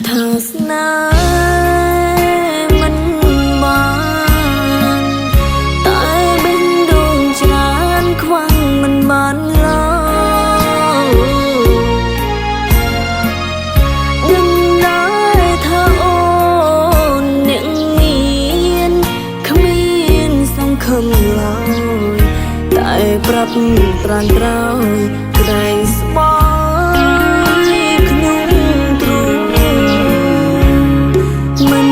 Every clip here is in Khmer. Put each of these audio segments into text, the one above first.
ថាស្នេហ៍មិនបានតែបេះដូងច្រើនខ្វាំងមិនបានឡើយដឹងដែរថាអូនអ្នកមានគ្មានសង្ឃឹមឡើយតែប្រាប់ប្រានក្រោយក្តីស្បយខ្ញុំទ្រូងមិន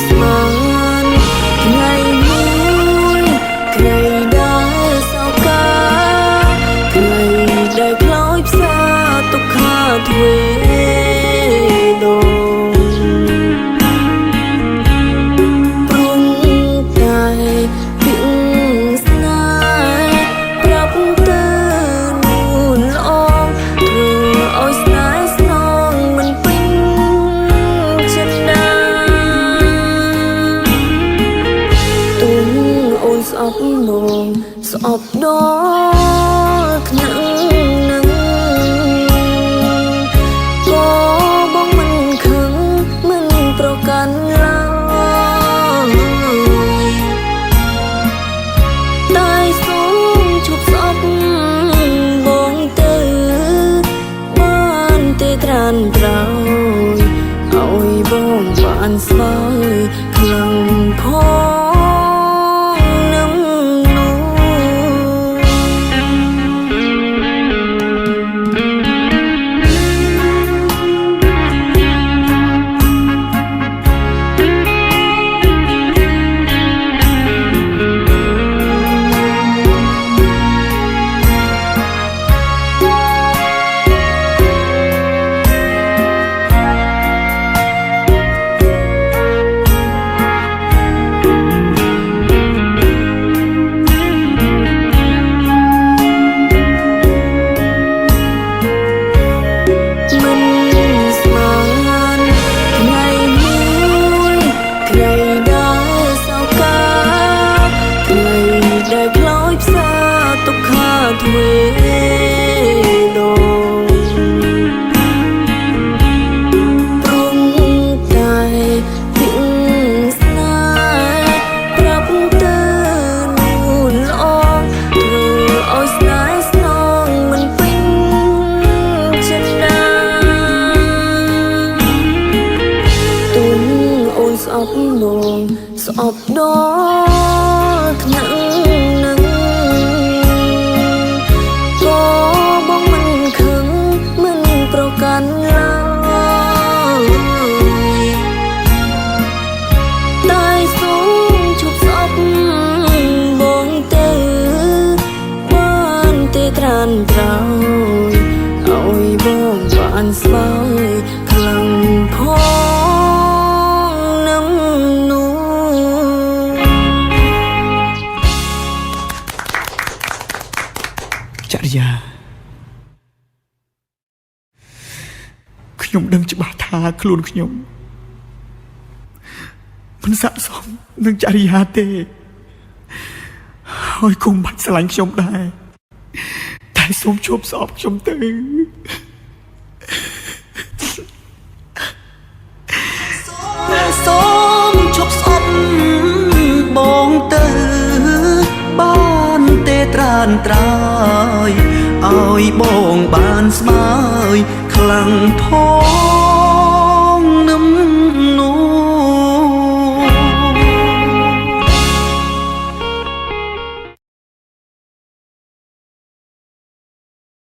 ស្មានថ្ងៃមួយក្រៃដែលសោកាថ្ងៃដែលខ្លោចផ្សាទុក្ខាទ្វេដងព្រមតែពីស្នេហ៍ប្រាប់ទៅនួនល្អធ្វើឲ្យស្នេហ៍ស្នងមិនពេញចិត្តណាទុំអូនស្អប់មងស្អប់ដល់ថ្នាក់នឹងក៏បងមិនខឹងមិនប្រកាន់ឡើយតែសូមជប់ស្អប់បងទៅបានទេត្រានត្រោយឲ្យបងបានស្បើយខ្លាំងផងនឹងនោះទ្វេដងព្រមតែពីស្នេហ៍ប្រាប់ទៅនួនល្អធ្វើឲ្យស្នេហ៍ស្នងមិនពេញចិត្តណាទុំអូនស្អប់មងស្អប់ដល់ថ្នាក់នឹងបងមិនខឹងមិនប្រកាន់ឡើយតែសូមជប់ស្អប់បងទៅបានទេត្រានត្រោយឲ្យបងបានស្បើយខ្លាំងផងនឹងនោះចរិយាខ្ញុំដឹងច្បាស់ថាខ្លួនខ្ញុំមិនស័ក្តិសមនឹងចរិយាទេហើយគុំបាច់ស្រឡាញ់ខ្ញុំដែរតែសូមជួបស្អប់ខ្ញុំទៅសូមជប់ស្អប់បងទៅបានទេត្រានត្រោយឲ្យបងបានស្មើយខ្លាំងផង